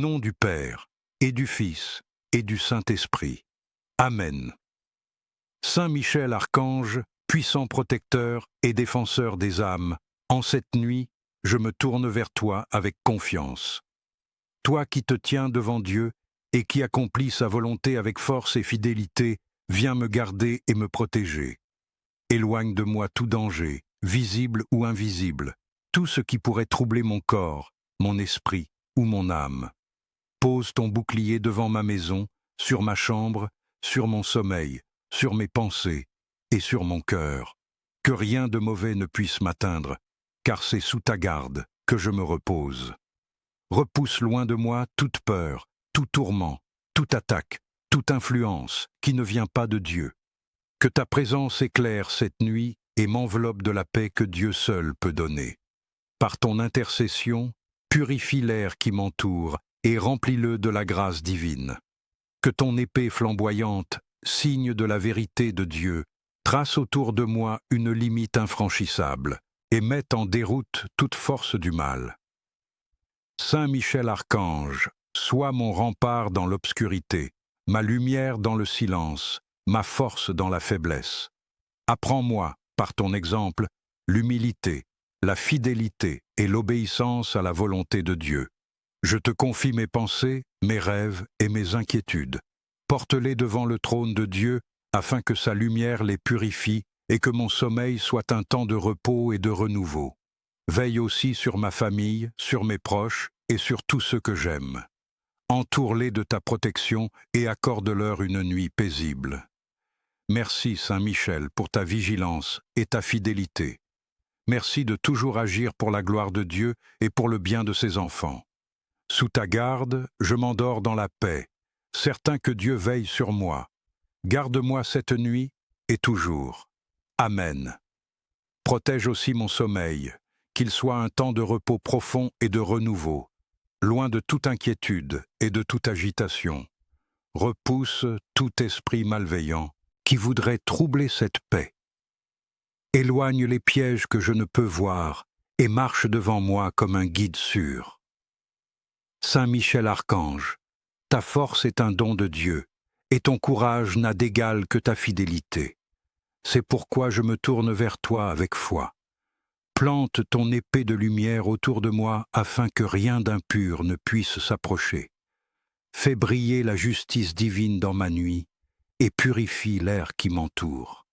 nom du Père, et du Fils, et du Saint-Esprit. Amen. Saint Michel Archange, puissant protecteur et défenseur des âmes, en cette nuit, je me tourne vers toi avec confiance. Toi qui te tiens devant Dieu et qui accomplis sa volonté avec force et fidélité, viens me garder et me protéger. Éloigne de moi tout danger, visible ou invisible, tout ce qui pourrait troubler mon corps, mon esprit ou mon âme. Pose ton bouclier devant ma maison, sur ma chambre, sur mon sommeil, sur mes pensées et sur mon cœur. Que rien de mauvais ne puisse m'atteindre, car c'est sous ta garde que je me repose. Repousse loin de moi toute peur, tout tourment, toute attaque, toute influence qui ne vient pas de Dieu. Que ta présence éclaire cette nuit et m'enveloppe de la paix que Dieu seul peut donner. Par ton intercession, purifie l'air qui m'entoure et remplis-le de la grâce divine. Que ton épée flamboyante, signe de la vérité de Dieu, trace autour de moi une limite infranchissable et mette en déroute toute force du mal. Saint Michel Archange, sois mon rempart dans l'obscurité, ma lumière dans le silence, ma force dans la faiblesse. Apprends-moi, par ton exemple, l'humilité, la fidélité et l'obéissance à la volonté de Dieu. Je te confie mes pensées, mes rêves et mes inquiétudes. Porte-les devant le trône de Dieu afin que sa lumière les purifie et que mon sommeil soit un temps de repos et de renouveau. Veille aussi sur ma famille, sur mes proches et sur tous ceux que j'aime. Entoure-les de ta protection et accorde-leur une nuit paisible. Merci, Saint Michel, pour ta vigilance et ta fidélité. Merci de toujours agir pour la gloire de Dieu et pour le bien de ses enfants. Sous ta garde, je m'endors dans la paix, certain que Dieu veille sur moi. Garde-moi cette nuit et toujours. Amen. Protège aussi mon sommeil, qu'il soit un temps de repos profond et de renouveau, loin de toute inquiétude et de toute agitation. Repousse tout esprit malveillant qui voudrait troubler cette paix. Éloigne les pièges que je ne peux voir et marche devant moi comme un guide sûr. Saint Michel Archange, ta force est un don de Dieu, et ton courage n'a d'égal que ta fidélité. C'est pourquoi je me tourne vers toi avec foi. Plante ton épée de lumière autour de moi afin que rien d'impur ne puisse s'approcher. Fais briller la justice divine dans ma nuit et purifie l'air qui m'entoure.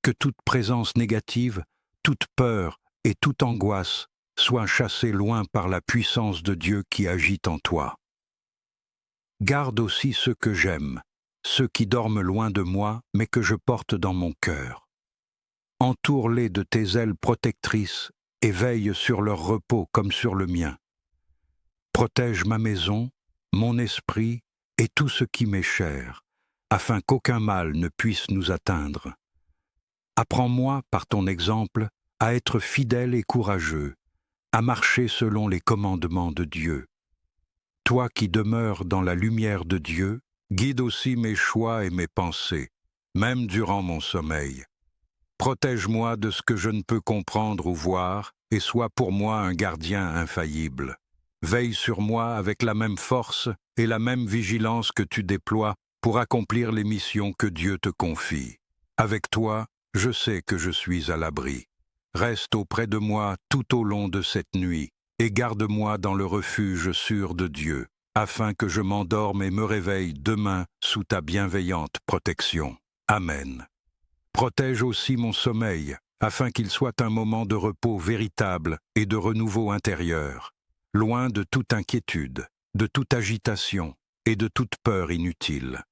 Que toute présence négative, toute peur et toute angoisse soient chassées loin par la puissance de Dieu qui agit en toi. Garde aussi ceux que j'aime, ceux qui dorment loin de moi, mais que je porte dans mon cœur. Entoure-les de tes ailes protectrices et veille sur leur repos comme sur le mien. Protège ma maison, mon esprit et tout ce qui m'est cher, afin qu'aucun mal ne puisse nous atteindre. Apprends-moi, par ton exemple, à être fidèle et courageux, à marcher selon les commandements de Dieu. Toi qui demeures dans la lumière de Dieu, guide aussi mes choix et mes pensées, même durant mon sommeil. Protège-moi de ce que je ne peux comprendre ou voir, et sois pour moi un gardien infaillible. Veille sur moi avec la même force et la même vigilance que tu déploies pour accomplir les missions que Dieu te confie. Avec toi, je sais que je suis à l'abri. Reste auprès de moi tout au long de cette nuit, et garde-moi dans le refuge sûr de Dieu, afin que je m'endorme et me réveille demain sous ta bienveillante protection. Amen. Protège aussi mon sommeil, afin qu'il soit un moment de repos véritable et de renouveau intérieur, loin de toute inquiétude, de toute agitation et de toute peur inutile.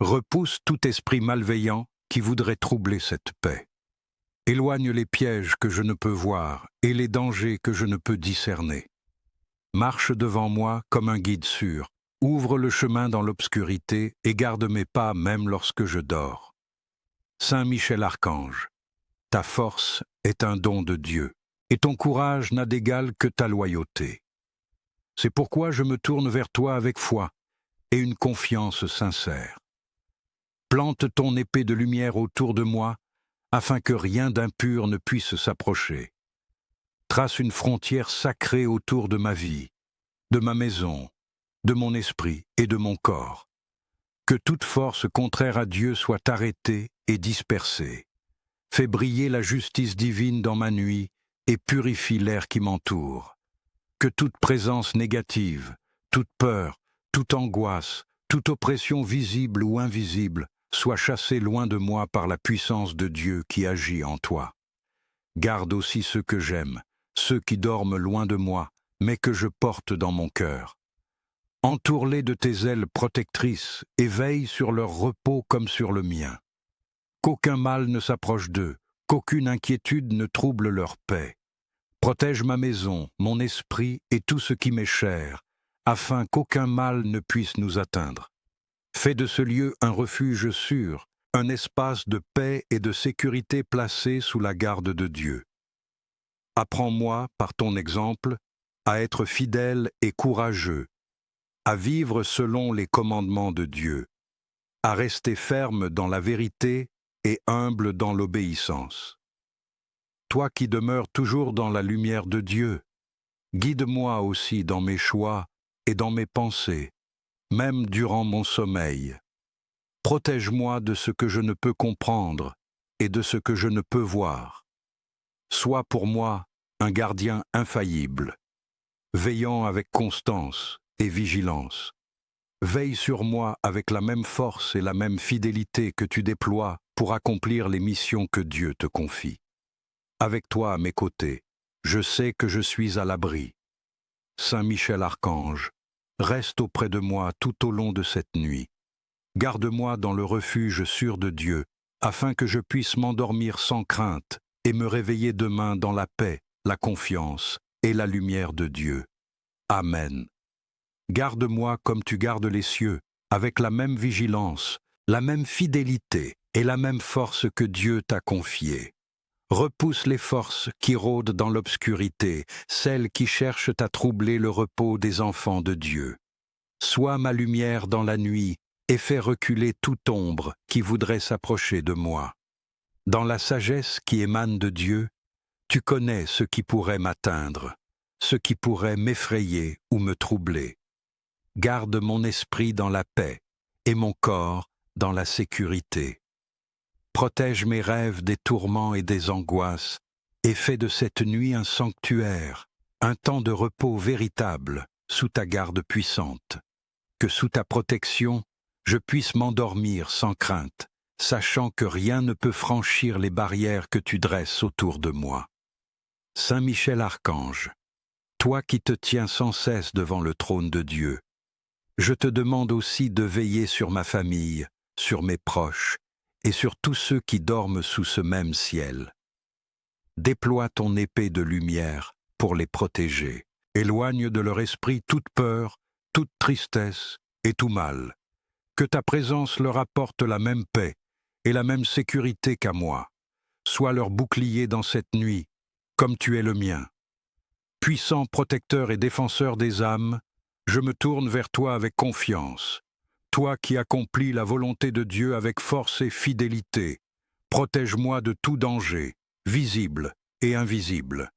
Repousse tout esprit malveillant qui voudrait troubler cette paix. Éloigne les pièges que je ne peux voir et les dangers que je ne peux discerner. Marche devant moi comme un guide sûr, ouvre le chemin dans l'obscurité et garde mes pas même lorsque je dors. Saint Michel Archange, ta force est un don de Dieu, et ton courage n'a d'égal que ta loyauté. C'est pourquoi je me tourne vers toi avec foi et une confiance sincère. Plante ton épée de lumière autour de moi, afin que rien d'impur ne puisse s'approcher. Trace une frontière sacrée autour de ma vie, de ma maison, de mon esprit et de mon corps. Que toute force contraire à Dieu soit arrêtée et dispersée. Fais briller la justice divine dans ma nuit et purifie l'air qui m'entoure. Que toute présence négative, toute peur, toute angoisse, toute oppression visible ou invisible soit chassée loin de moi par la puissance de Dieu qui agit en toi. Garde aussi ceux que j'aime, ceux qui dorment loin de moi, mais que je porte dans mon cœur. Entoure-les de tes ailes protectrices et veille sur leur repos comme sur le mien. Qu'aucun mal ne s'approche d'eux, qu'aucune inquiétude ne trouble leur paix. Protège ma maison, mon esprit et tout ce qui m'est cher, afin qu'aucun mal ne puisse nous atteindre. Fais de ce lieu un refuge sûr, un espace de paix et de sécurité placé sous la garde de Dieu. Apprends-moi, par ton exemple, à être fidèle et courageux, à vivre selon les commandements de Dieu, à rester ferme dans la vérité et humble dans l'obéissance. Toi qui demeures toujours dans la lumière de Dieu, guide-moi aussi dans mes choix et dans mes pensées, même durant mon sommeil. Protège-moi de ce que je ne peux comprendre et de ce que je ne peux voir. Sois pour moi un gardien infaillible, veillant avec constance et vigilance. Veille sur moi avec la même force et la même fidélité que tu déploies pour accomplir les missions que Dieu te confie. Avec toi à mes côtés, je sais que je suis à l'abri. Saint Michel Archange, reste auprès de moi tout au long de cette nuit. Garde-moi dans le refuge sûr de Dieu, afin que je puisse m'endormir sans crainte et me réveiller demain dans la paix, la confiance et la lumière de Dieu. Amen. Garde-moi comme tu gardes les cieux, avec la même vigilance, la même fidélité et la même force que Dieu t'a confiée. Repousse les forces qui rôdent dans l'obscurité, celles qui cherchent à troubler le repos des enfants de Dieu. Sois ma lumière dans la nuit et fais reculer toute ombre qui voudrait s'approcher de moi. Dans la sagesse qui émane de Dieu, tu connais ce qui pourrait m'atteindre, ce qui pourrait m'effrayer ou me troubler. Garde mon esprit dans la paix et mon corps dans la sécurité. Protège mes rêves des tourments et des angoisses et fais de cette nuit un sanctuaire, un temps de repos véritable sous ta garde puissante. Que sous ta protection, je puisse m'endormir sans crainte, sachant que rien ne peut franchir les barrières que tu dresses autour de moi. Saint Michel Archange, toi qui te tiens sans cesse devant le trône de Dieu, je te demande aussi de veiller sur ma famille, sur mes proches et sur tous ceux qui dorment sous ce même ciel. Déploie ton épée de lumière pour les protéger. Éloigne de leur esprit toute peur, toute tristesse et tout mal. Que ta présence leur apporte la même paix et la même sécurité qu'à moi. Sois leur bouclier dans cette nuit, comme tu es le mien. Puissant protecteur et défenseur des âmes, je me tourne vers toi avec confiance. Toi qui accomplis la volonté de Dieu avec force et fidélité, protège-moi de tout danger, visible et invisible.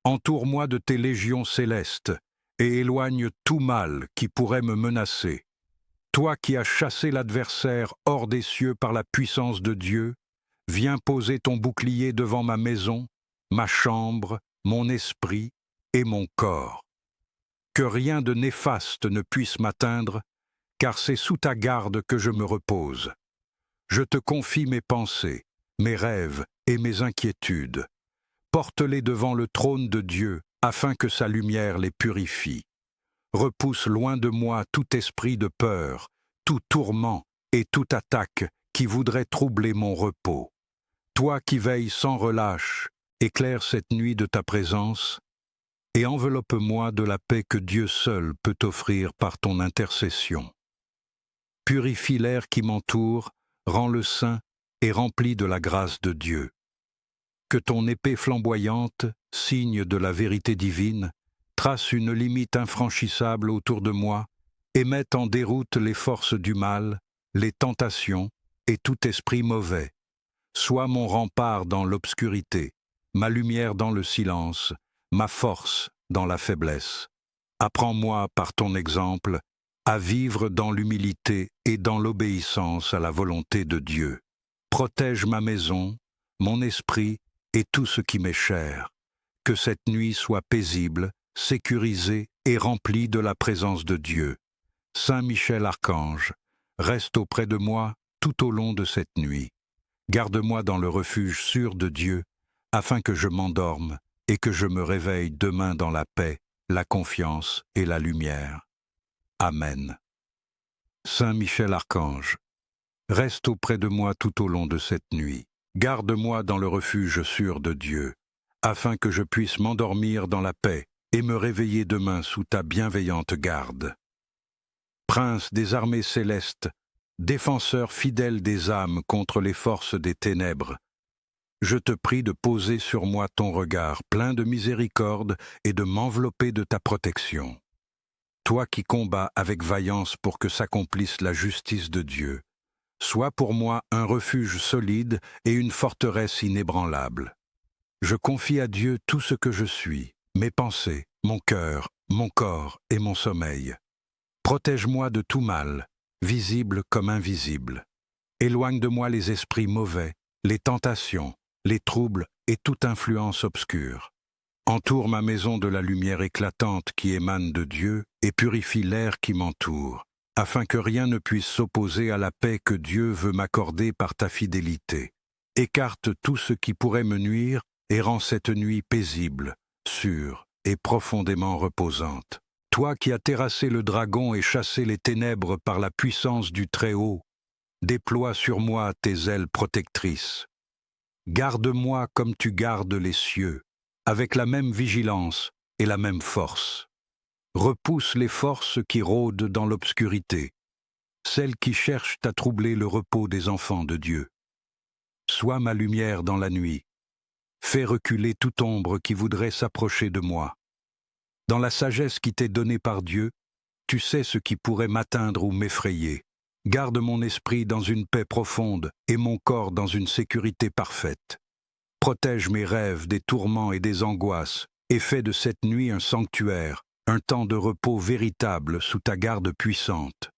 Entoure-moi de tes légions célestes et éloigne tout mal qui pourrait me menacer. Toi qui as chassé l'adversaire hors des cieux par la puissance de Dieu, viens poser ton bouclier devant ma maison, ma chambre, mon esprit et mon corps. Que rien de néfaste ne puisse m'atteindre, car c'est sous ta garde que je me repose. Je te confie mes pensées, mes rêves et mes inquiétudes. Porte-les devant le trône de Dieu, afin que sa lumière les purifie. Repousse loin de moi tout esprit de peur, tout tourment et toute attaque qui voudrait troubler mon repos. Toi qui veilles sans relâche, éclaire cette nuit de ta présence, et enveloppe-moi de la paix que Dieu seul peut offrir par ton intercession. Purifie l'air qui m'entoure, rends-le saint et rempli de la grâce de Dieu. Que ton épée flamboyante, signe de la vérité divine, trace une limite infranchissable autour de moi et mette en déroute les forces du mal, les tentations et tout esprit mauvais. Sois mon rempart dans l'obscurité, ma lumière dans le silence, ma force dans la faiblesse. Apprends-moi par ton exemple à vivre dans l'humilité et dans l'obéissance à la volonté de Dieu. Protège ma maison, mon esprit et tout ce qui m'est cher. Que cette nuit soit paisible, sécurisée et remplie de la présence de Dieu. Saint Michel Archange, reste auprès de moi tout au long de cette nuit. Garde-moi dans le refuge sûr de Dieu, afin que je m'endorme et que je me réveille demain dans la paix, la confiance et la lumière. Amen. Saint Michel Archange, reste auprès de moi tout au long de cette nuit. Garde-moi dans le refuge sûr de Dieu, afin que je puisse m'endormir dans la paix et me réveiller demain sous ta bienveillante garde. Prince des armées célestes, défenseur fidèle des âmes contre les forces des ténèbres, je te prie de poser sur moi ton regard plein de miséricorde et de m'envelopper de ta protection. Toi qui combats avec vaillance pour que s'accomplisse la justice de Dieu, sois pour moi un refuge solide et une forteresse inébranlable. Je confie à Dieu tout ce que je suis, mes pensées, mon cœur, mon corps et mon sommeil. Protège-moi de tout mal, visible comme invisible. Éloigne de moi les esprits mauvais, les tentations, les troubles et toute influence obscure. Entoure ma maison de la lumière éclatante qui émane de Dieu et purifie l'air qui m'entoure, afin que rien ne puisse s'opposer à la paix que Dieu veut m'accorder par ta fidélité. Écarte tout ce qui pourrait me nuire et rends cette nuit paisible, sûre et profondément reposante. Toi qui as terrassé le dragon et chassé les ténèbres par la puissance du Très-Haut, déploie sur moi tes ailes protectrices. Garde-moi comme tu gardes les cieux, avec la même vigilance et la même force. Repousse les forces qui rôdent dans l'obscurité, celles qui cherchent à troubler le repos des enfants de Dieu. Sois ma lumière dans la nuit. Fais reculer toute ombre qui voudrait s'approcher de moi. Dans la sagesse qui t'est donnée par Dieu, tu sais ce qui pourrait m'atteindre ou m'effrayer. Garde mon esprit dans une paix profonde et mon corps dans une sécurité parfaite. Protège mes rêves des tourments et des angoisses et fais de cette nuit un sanctuaire, un temps de repos véritable sous ta garde puissante.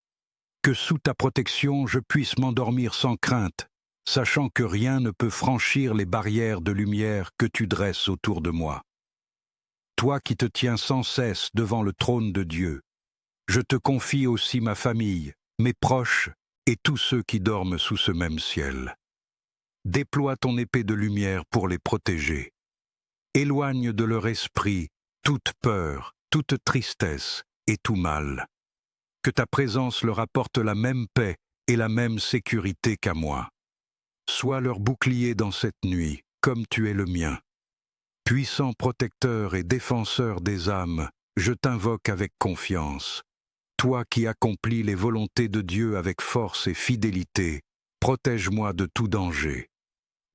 Que sous ta protection je puisse m'endormir sans crainte, sachant que rien ne peut franchir les barrières de lumière que tu dresses autour de moi. Toi qui te tiens sans cesse devant le trône de Dieu, je te confie aussi ma famille, mes proches et tous ceux qui dorment sous ce même ciel. Déploie ton épée de lumière pour les protéger. Éloigne de leur esprit toute peur, toute tristesse et tout mal. Que ta présence leur apporte la même paix et la même sécurité qu'à moi. Sois leur bouclier dans cette nuit, comme tu es le mien. Puissant protecteur et défenseur des âmes, je t'invoque avec confiance. Toi qui accomplis les volontés de Dieu avec force et fidélité, protège-moi de tout danger.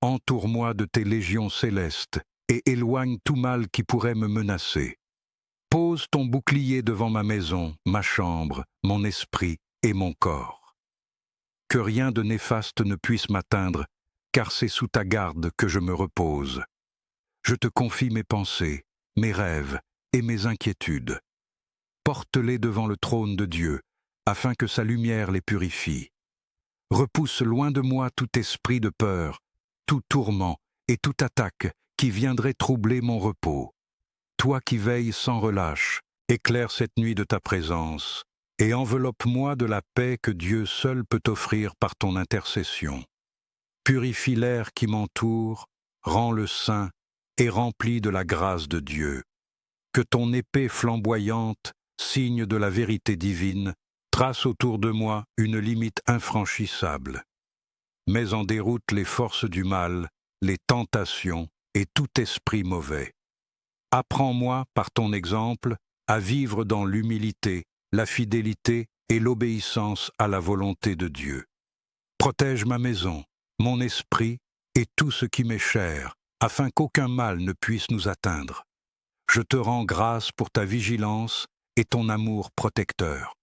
Entoure-moi de tes légions célestes et éloigne tout mal qui pourrait me menacer. Pose ton bouclier devant ma maison, ma chambre, mon esprit et mon corps. Que rien de néfaste ne puisse m'atteindre, car c'est sous ta garde que je me repose. Je te confie mes pensées, mes rêves et mes inquiétudes. Porte-les devant le trône de Dieu, afin que sa lumière les purifie. Repousse loin de moi tout esprit de peur, tout tourment et toute attaque qui viendrait troubler mon repos. Toi qui veilles sans relâche, éclaire cette nuit de ta présence, et enveloppe-moi de la paix que Dieu seul peut offrir par ton intercession. Purifie l'air qui m'entoure, rends-le saint et rempli de la grâce de Dieu. Que ton épée flamboyante, signe de la vérité divine, trace autour de moi une limite infranchissable. Mets en déroute les forces du mal, les tentations et tout esprit mauvais. Apprends-moi, par ton exemple, à vivre dans l'humilité, la fidélité et l'obéissance à la volonté de Dieu. Protège ma maison, mon esprit et tout ce qui m'est cher, afin qu'aucun mal ne puisse nous atteindre. Je te rends grâce pour ta vigilance et ton amour protecteur.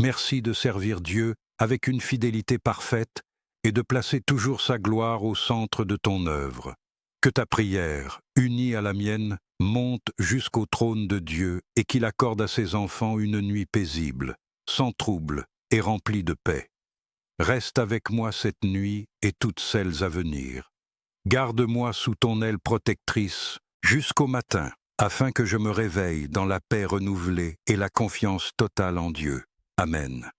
Merci de servir Dieu avec une fidélité parfaite et de placer toujours sa gloire au centre de ton œuvre. Que ta prière, unie à la mienne, monte jusqu'au trône de Dieu et qu'il accorde à ses enfants une nuit paisible. sans trouble et rempli de paix. Reste avec moi cette nuit et toutes celles à venir. Garde-moi sous ton aile protectrice jusqu'au matin, afin que je me réveille dans la paix renouvelée et la confiance totale en Dieu. Amen.